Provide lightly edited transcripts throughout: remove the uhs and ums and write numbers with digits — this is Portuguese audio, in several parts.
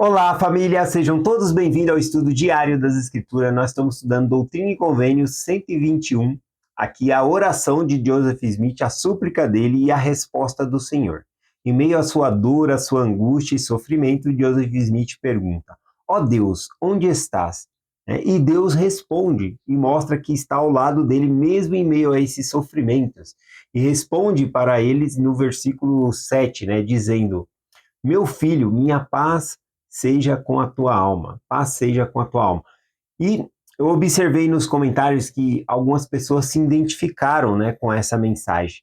Olá, família! Sejam todos bem-vindos ao estudo diário das Escrituras. Nós estamos estudando Doutrina e Convênios 121. Aqui a oração de Joseph Smith, a súplica dele e a resposta do Senhor. Em meio à sua dor, à sua angústia e sofrimento, Joseph Smith pergunta: Ó Deus, onde estás? E Deus responde e mostra que está ao lado dele mesmo em meio a esses sofrimentos. E responde para eles no versículo 7, dizendo: Meu filho, minha paz seja com a tua alma. Paz seja com a tua alma. E eu observei nos comentários que algumas pessoas se identificaram, com essa mensagem.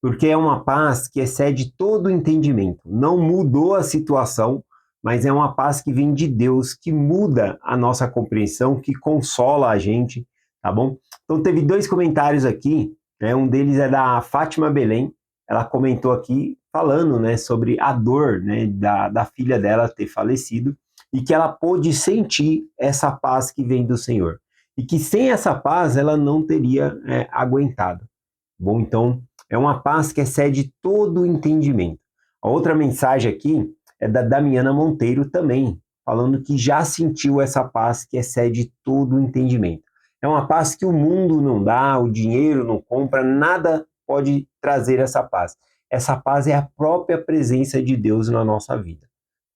Porque é uma paz que excede todo o entendimento. Não mudou a situação, mas é uma paz que vem de Deus, que muda a nossa compreensão, que consola a gente, tá bom? Então teve dois comentários aqui, um deles é da Fátima Belém. Ela comentou aqui falando, sobre a dor, da filha dela ter falecido e que ela pôde sentir essa paz que vem do Senhor. E que sem essa paz ela não teria aguentado. Bom, então é uma paz que excede todo o entendimento. A outra mensagem aqui é da Damiana Monteiro também, falando que já sentiu essa paz que excede todo o entendimento. É uma paz que o mundo não dá, o dinheiro não compra, nada pode trazer essa paz. Essa paz é a própria presença de Deus na nossa vida,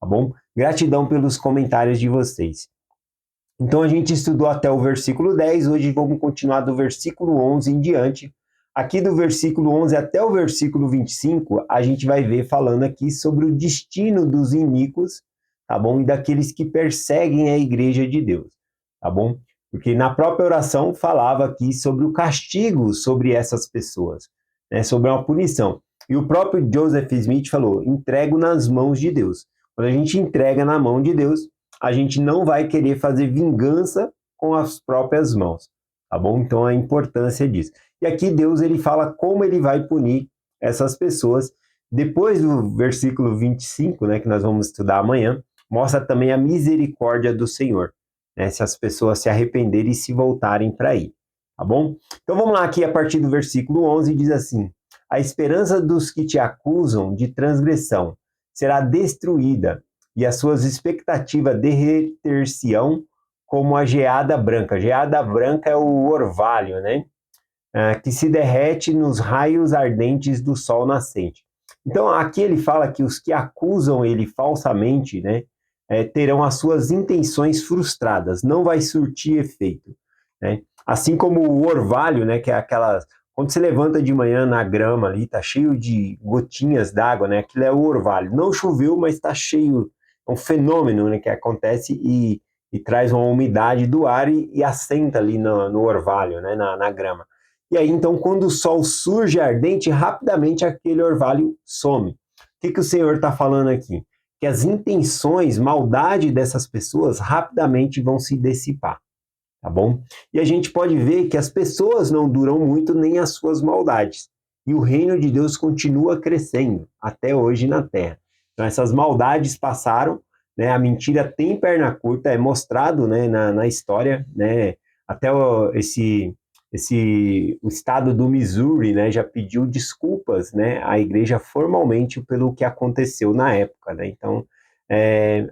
tá bom? Gratidão pelos comentários de vocês. Então a gente estudou até o versículo 10, hoje vamos continuar do versículo 11 em diante. Aqui do versículo 11 até o versículo 25, a gente vai ver falando aqui sobre o destino dos iníquos, tá bom? E daqueles que perseguem a igreja de Deus, tá bom? Porque na própria oração falava aqui sobre o castigo sobre essas pessoas, sobre uma punição. E o próprio Joseph Smith falou: entrego nas mãos de Deus. Quando a gente entrega na mão de Deus, a gente não vai querer fazer vingança com as próprias mãos, tá bom? Então a importância disso. E aqui Deus ele fala como ele vai punir essas pessoas. Depois do versículo 25, que nós vamos estudar amanhã, mostra também a misericórdia do Senhor, se as pessoas se arrependerem e se voltarem para aí, tá bom? Então vamos lá aqui a partir do versículo 11, diz assim: a esperança dos que te acusam de transgressão será destruída e as suas expectativas derreter-se-ão como a geada branca. Geada branca é o orvalho, que se derrete nos raios ardentes do sol nascente. Então, aqui ele fala que os que acusam ele falsamente, terão as suas intenções frustradas, não vai surtir efeito. Assim como o orvalho, que é aquelas... Quando você levanta de manhã na grama ali, tá cheio de gotinhas d'água, aquilo é o orvalho. Não choveu, mas está cheio, é um fenômeno que acontece e traz uma umidade do ar e assenta ali no orvalho, na grama. E aí, então, quando o sol surge ardente, rapidamente aquele orvalho some. O que o Senhor está falando aqui? Que as intenções, maldade dessas pessoas rapidamente vão se dissipar, tá bom? E a gente pode ver que as pessoas não duram muito nem as suas maldades. E o reino de Deus continua crescendo até hoje na Terra. Então essas maldades passaram, a mentira tem perna curta, é mostrado, na história, até o estado do Missouri, já pediu desculpas, à igreja formalmente pelo que aconteceu na época, Então,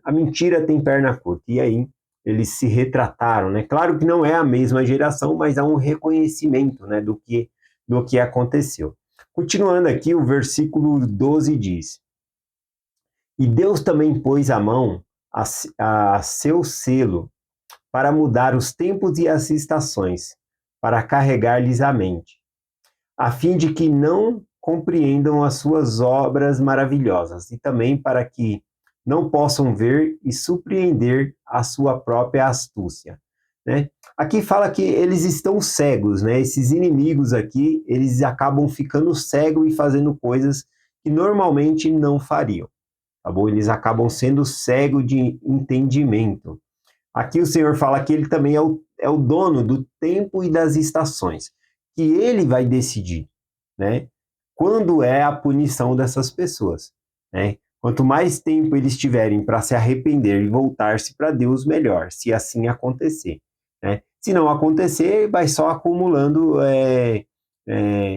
a mentira tem perna curta. E aí eles se retrataram, Claro que não é a mesma geração, mas há um reconhecimento, do que aconteceu. Continuando aqui, o versículo 12 diz: E Deus também pôs a mão a seu selo para mudar os tempos e as estações, para carregar-lhes a mente, a fim de que não compreendam as suas obras maravilhosas, e também para que não possam ver e surpreender a sua própria astúcia. Aqui fala que eles estão cegos, esses inimigos aqui, eles acabam ficando cegos e fazendo coisas que normalmente não fariam, tá bom? Eles acabam sendo cegos de entendimento. Aqui o Senhor fala que ele também é o dono do tempo e das estações, que ele vai decidir, quando é a punição dessas pessoas, Quanto mais tempo eles tiverem para se arrepender e voltar-se para Deus, melhor, se assim acontecer, Se não acontecer, vai só acumulando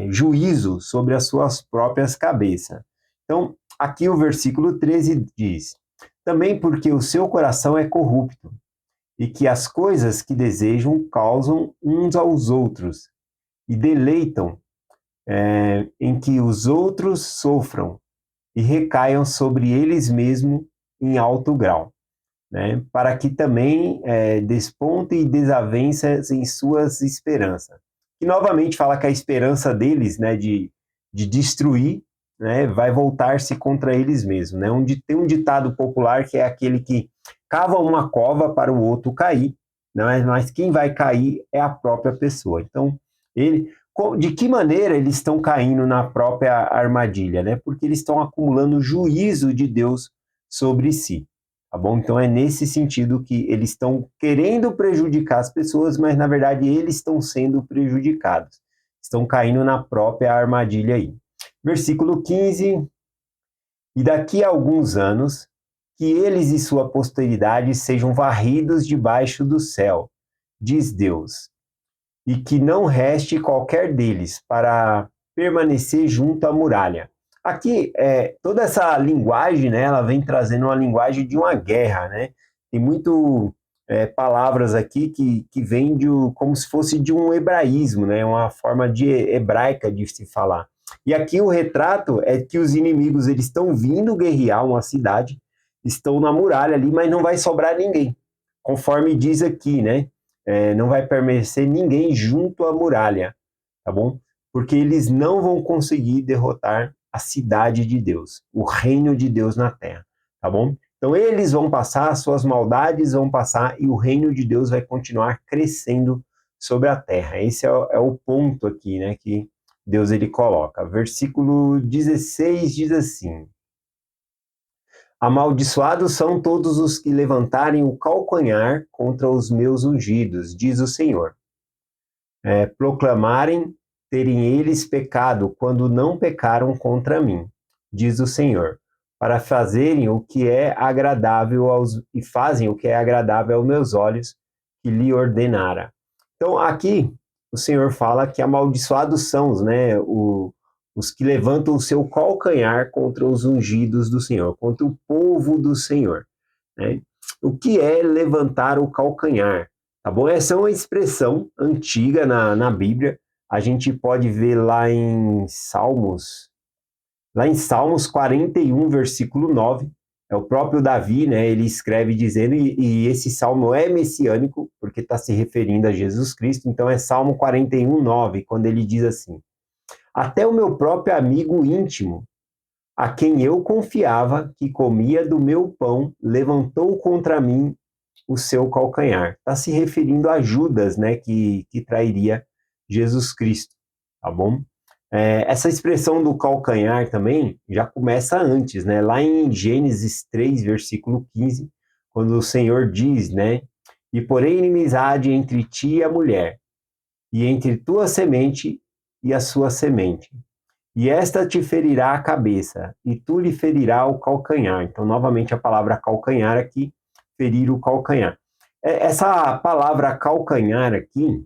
juízo sobre as suas próprias cabeças. Então, aqui o versículo 13 diz: Também porque o seu coração é corrupto, e que as coisas que desejam causam uns aos outros, e deleitam em que os outros sofram e recaiam sobre eles mesmos em alto grau, né? Para que também despontem desavenças em suas esperanças. E novamente fala que a esperança deles, né, de destruir, né, vai voltar-se contra eles mesmos, né? Tem um ditado popular que é aquele que cava uma cova para o outro cair, né, mas quem vai cair é a própria pessoa. Então, de que maneira eles estão caindo na própria armadilha, né? Porque eles estão acumulando o juízo de Deus sobre si. Tá bom? Então é nesse sentido que eles estão querendo prejudicar as pessoas, mas na verdade eles estão sendo prejudicados. Estão caindo na própria armadilha aí. Versículo 15. E daqui a alguns anos, que eles e sua posteridade sejam varridos debaixo do céu, diz Deus, e que não reste qualquer deles para permanecer junto à muralha. Aqui, toda essa linguagem, né, ela vem trazendo uma linguagem de uma guerra, né? Tem muito palavras aqui que vêm como se fosse de um hebraísmo, né? Uma forma hebraica de se falar. E aqui o retrato é que os inimigos eles estão vindo guerrear uma cidade, estão na muralha ali, mas não vai sobrar ninguém, conforme diz aqui, né? Não vai permanecer ninguém junto à muralha, tá bom? Porque eles não vão conseguir derrotar a cidade de Deus, o reino de Deus na terra, tá bom? Então eles vão passar, suas maldades vão passar e o reino de Deus vai continuar crescendo sobre a terra. Esse é o ponto aqui, né, que Deus ele coloca. Versículo 16 diz assim: amaldiçoados são todos os que levantarem o calcanhar contra os meus ungidos, diz o Senhor. Proclamarem terem eles pecado quando não pecaram contra mim, diz o Senhor, para fazerem o que é agradável e fazem o que é agradável aos meus olhos, que lhe ordenara. Então aqui o Senhor fala que amaldiçoados são, né, os que levantam o seu calcanhar contra os ungidos do Senhor, contra o povo do Senhor, né? O que é levantar o calcanhar? Tá bom? Essa é uma expressão antiga na Bíblia. A gente pode ver lá em Salmos 41, versículo 9. É o próprio Davi, né? Ele escreve dizendo, e esse salmo é messiânico, porque está se referindo a Jesus Cristo. Então é Salmo 41, 9, quando ele diz assim: até o meu próprio amigo íntimo, a quem eu confiava, que comia do meu pão, levantou contra mim o seu calcanhar. Está se referindo a Judas, né, que trairia Jesus Cristo, tá bom? Essa expressão do calcanhar também já começa antes, né? Lá em Gênesis 3, versículo 15, quando o Senhor diz, né? E porém inimizade entre ti e a mulher, e entre tua semente e a sua semente. E esta te ferirá a cabeça, e tu lhe ferirá o calcanhar. Então, novamente, a palavra calcanhar aqui, ferir o calcanhar. Essa palavra calcanhar aqui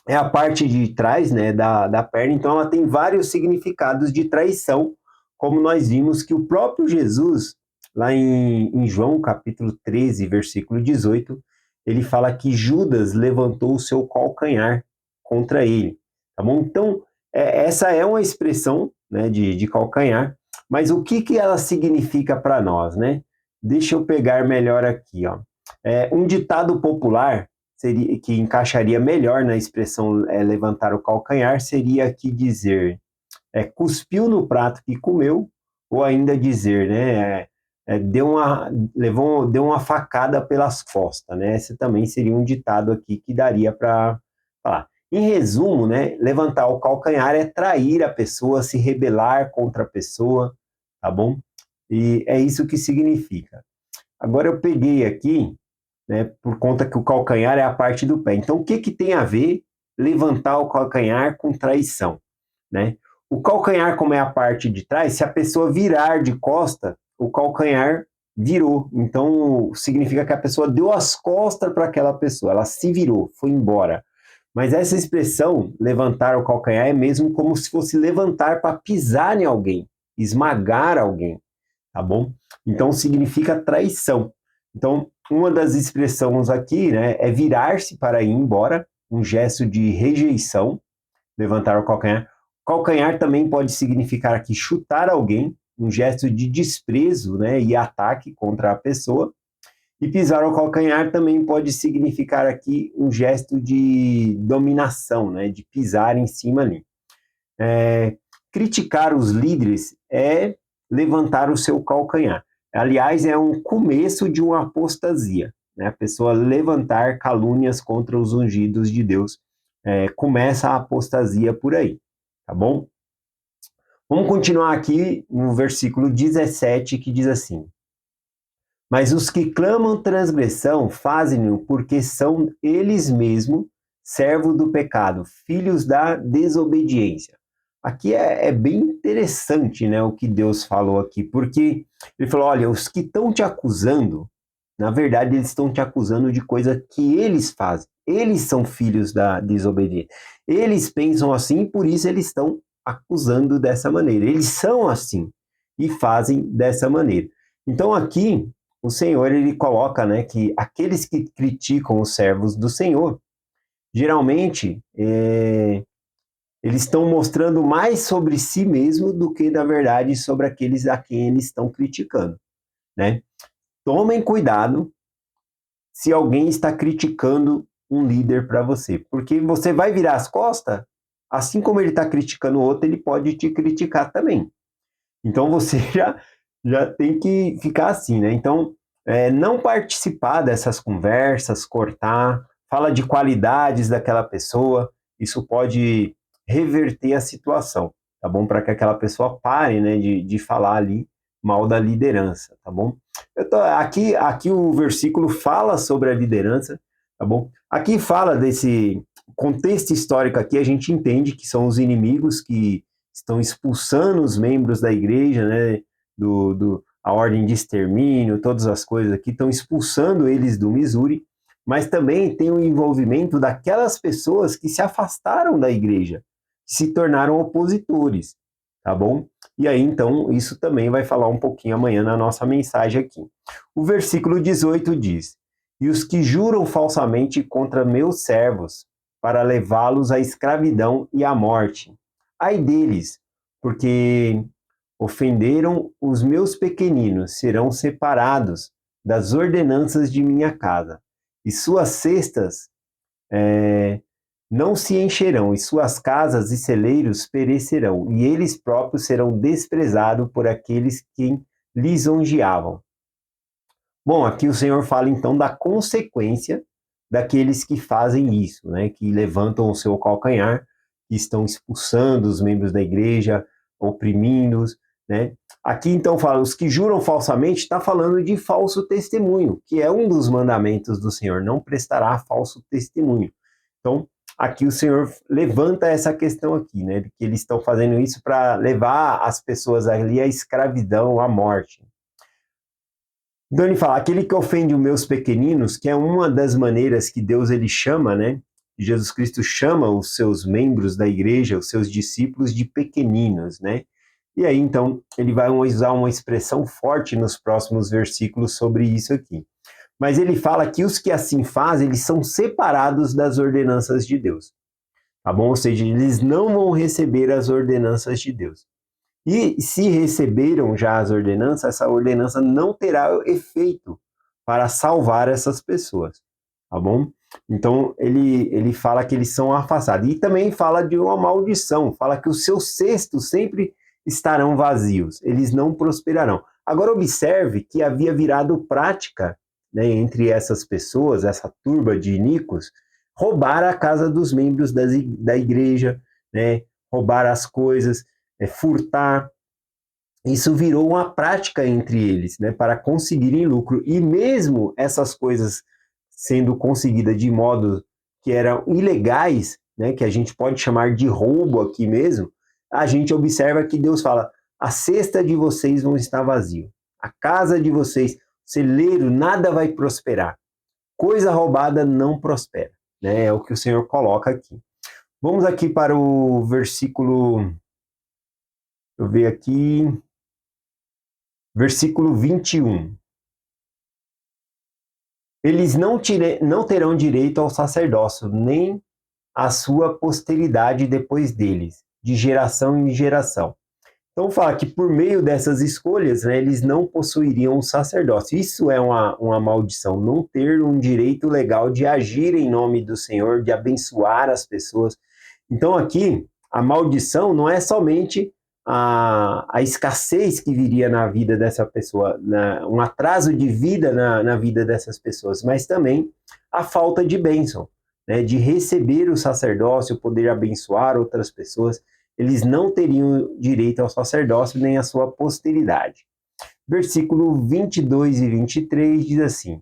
é a parte de trás, né, da perna, então ela tem vários significados de traição, como nós vimos que o próprio Jesus, lá em João capítulo 13, versículo 18, ele fala que Judas levantou o seu calcanhar contra ele, tá bom? Então, essa é uma expressão, né, de calcanhar, mas o que ela significa para nós, né? Deixa eu pegar melhor aqui, ó. Um ditado popular que encaixaria melhor na expressão levantar o calcanhar seria aqui dizer cuspiu no prato que comeu, ou ainda dizer, né, deu uma facada pelas costas, né? Esse também seria um ditado aqui que daria para falar. Em resumo, né, levantar o calcanhar é trair a pessoa, se rebelar contra a pessoa, tá bom? E é isso que significa. Agora eu peguei aqui, né, por conta que o calcanhar é a parte do pé. Então, o que tem a ver levantar o calcanhar com traição, né? O calcanhar, como é a parte de trás, se a pessoa virar de costa, o calcanhar virou. Então, significa que a pessoa deu as costas para aquela pessoa, ela se virou, foi embora. Mas essa expressão, levantar o calcanhar, é mesmo como se fosse levantar para pisar em alguém, esmagar alguém, tá bom? Então significa traição. Então, uma das expressões aqui, né, é virar-se para ir embora, um gesto de rejeição, levantar o calcanhar. Calcanhar também pode significar aqui chutar alguém, um gesto de desprezo, né, e ataque contra a pessoa. E pisar o calcanhar também pode significar aqui um gesto de dominação, né, de pisar em cima ali. Criticar os líderes é levantar o seu calcanhar. Aliás, é um começo de uma apostasia, né? A pessoa levantar calúnias contra os ungidos de Deus. Começa a apostasia por aí, tá bom? Vamos continuar aqui no versículo 17, que diz assim: Mas os que clamam transgressão fazem-no porque são eles mesmos servos do pecado, filhos da desobediência. Aqui é bem interessante, né, o que Deus falou aqui, porque ele falou, olha, os que estão te acusando, na verdade eles estão te acusando de coisa que eles fazem. Eles são filhos da desobediência. Eles pensam assim, por isso eles estão acusando dessa maneira. Eles são assim e fazem dessa maneira. Então aqui o Senhor ele coloca, né, que aqueles que criticam os servos do Senhor, geralmente eles estão mostrando mais sobre si mesmo do que, na verdade, sobre aqueles a quem eles estão criticando, né? Tomem cuidado se alguém está criticando um líder para você, porque você vai virar as costas, assim como ele está criticando o outro, ele pode te criticar também. Então você já tem que ficar assim, né? Então, não participar dessas conversas, cortar, fala de qualidades daquela pessoa, isso pode reverter a situação, tá bom? Para que aquela pessoa pare, né, de falar ali mal da liderança, tá bom? Aqui o versículo fala sobre a liderança, tá bom? Aqui fala desse contexto histórico aqui, a gente entende que são os inimigos que estão expulsando os membros da igreja, né, a ordem de extermínio, todas as coisas aqui, estão expulsando eles do Missouri, mas também tem o envolvimento daquelas pessoas que se afastaram da igreja, que se tornaram opositores, tá bom? E aí, então, isso também vai falar um pouquinho amanhã na nossa mensagem aqui. O versículo 18 diz, e os que juram falsamente contra meus servos, para levá-los à escravidão e à morte. Ai deles, porque ofenderam os meus pequeninos, serão separados das ordenanças de minha casa, e suas cestas não se encherão, e suas casas e celeiros perecerão, e eles próprios serão desprezados por aqueles que lisonjeavam. Bom, aqui o Senhor fala então da consequência daqueles que fazem isso, né? Que levantam o seu calcanhar, que estão expulsando os membros da igreja, oprimindo-os, né? Aqui então fala, os que juram falsamente, está falando de falso testemunho, que é um dos mandamentos do Senhor, não prestará falso testemunho. Então, aqui o Senhor levanta essa questão aqui, né? De que eles estão fazendo isso para levar as pessoas ali à escravidão, à morte. Então ele fala, aquele que ofende os meus pequeninos, que é uma das maneiras que Deus ele chama, né? Jesus Cristo chama os seus membros da igreja, os seus discípulos de pequeninos, né? E aí então ele vai usar uma expressão forte nos próximos versículos sobre isso aqui. Mas ele fala que os que assim fazem, eles são separados das ordenanças de Deus, tá bom? Ou seja, eles não vão receber as ordenanças de Deus. E se receberam já as ordenanças, essa ordenança não terá efeito para salvar essas pessoas, tá bom? Então ele fala que eles são afastados. E também fala de uma maldição, fala que os seus cestos sempre estarão vazios, eles não prosperarão. Agora observe que havia virado prática, né, entre essas pessoas, essa turba de iníquos, roubar a casa dos membros da igreja, né, roubar as coisas, furtar. Isso virou uma prática entre eles, né, para conseguirem lucro. E mesmo essas coisas sendo conseguidas de modo que eram ilegais, né, que a gente pode chamar de roubo aqui mesmo, a gente observa que Deus fala: a cesta de vocês vão estar vazio, a casa de vocês, celeiro, nada vai prosperar. Coisa roubada não prospera, né? É o que o Senhor coloca aqui. Vamos aqui para o versículo, deixa eu ver aqui, Versículo 21. Eles não terão direito ao sacerdócio, nem a sua posteridade depois deles, de geração em geração. Então fala que por meio dessas escolhas, né, eles não possuiriam o sacerdócio. Isso é uma maldição, não ter um direito legal de agir em nome do Senhor, de abençoar as pessoas. Então aqui, a maldição não é somente a escassez que viria na vida dessa pessoa, um atraso de vida na vida dessas pessoas, mas também a falta de bênção, né, de receber o sacerdócio, poder abençoar outras pessoas. Eles não teriam direito ao sacerdócio nem à sua posteridade. Versículo 22 e 23 diz assim,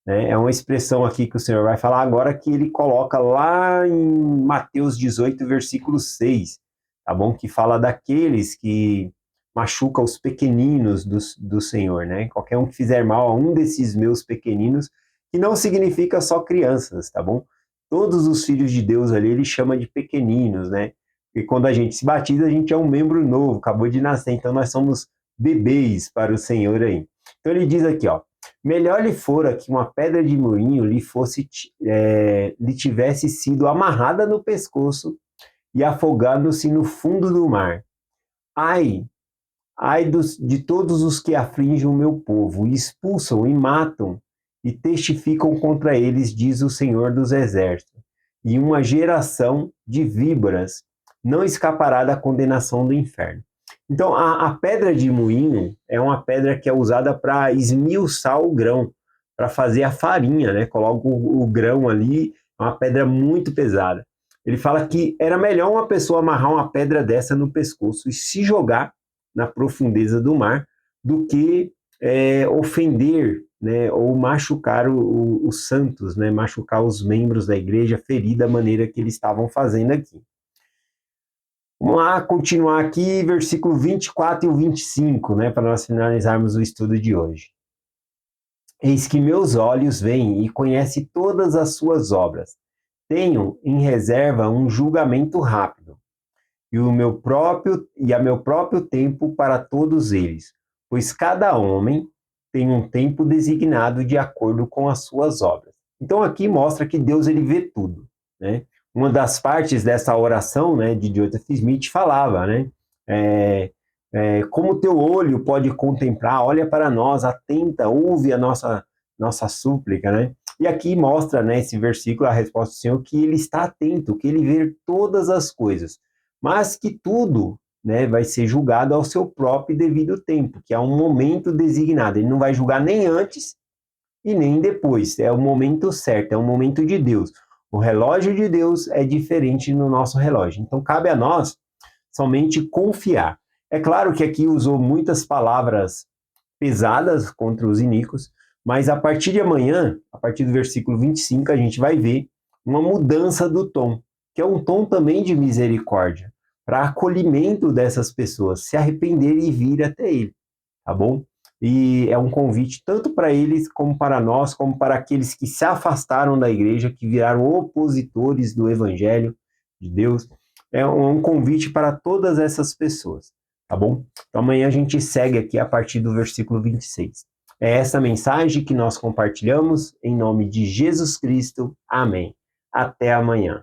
né, é uma expressão aqui que o Senhor vai falar agora que ele coloca lá em Mateus 18, versículo 6, tá bom? Que fala daqueles que machucam os pequeninos do Senhor, né? Qualquer um que fizer mal a um desses meus pequeninos, que não significa só crianças, tá bom? Todos os filhos de Deus ali, ele chama de pequeninos, né? E quando a gente se batiza, a gente é um membro novo, acabou de nascer, então nós somos bebês para o Senhor aí. Então ele diz aqui, ó, melhor lhe fora que uma pedra de moinho lhe tivesse sido amarrada no pescoço e afogado-se no fundo do mar. Ai, ai de todos os que afligem o meu povo, e expulsam e matam, e testificam contra eles, diz o Senhor dos Exércitos. E uma geração de víboras não escapará da condenação do inferno. Então, a pedra de moinho é uma pedra que é usada para esmiuçar o grão, para fazer a farinha, né? Coloca o grão ali, é uma pedra muito pesada. Ele fala que era melhor uma pessoa amarrar uma pedra dessa no pescoço e se jogar na profundeza do mar do que ofender, né, ou machucar os santos, né, machucar os membros da igreja, ferir da maneira que eles estavam fazendo aqui. Vamos lá, continuar aqui, versículo 24 e o 25, né, para nós finalizarmos o estudo de hoje. Eis que meus olhos veem e conhecem todas as suas obras. Tenho em reserva um julgamento rápido, e a meu próprio tempo para todos eles, pois cada homem tem um tempo designado de acordo com as suas obras. Então aqui mostra que Deus ele vê tudo, né? Uma das partes dessa oração, né, de Joseph Smith falava, né, como teu olho pode contemplar, olha para nós, atenta, ouve a nossa súplica, né? E aqui mostra, né, esse versículo, a resposta do Senhor, que ele está atento, que ele vê todas as coisas, mas que tudo, né, vai ser julgado ao seu próprio e devido tempo, que é um momento designado. Ele não vai julgar nem antes e nem depois. É o momento certo, é o momento de Deus. O relógio de Deus é diferente no nosso relógio. Então, cabe a nós somente confiar. É claro que aqui usou muitas palavras pesadas contra os iníquos, mas a partir de amanhã, a partir do versículo 25, a gente vai ver uma mudança do tom, que é um tom também de misericórdia, para acolhimento dessas pessoas, se arrependerem e vir até ele, tá bom? E é um convite tanto para eles, como para nós, como para aqueles que se afastaram da igreja, que viraram opositores do evangelho de Deus. É um convite para todas essas pessoas, tá bom? Então amanhã a gente segue aqui a partir do versículo 26. É essa mensagem que nós compartilhamos em nome de Jesus Cristo. Amém. Até amanhã.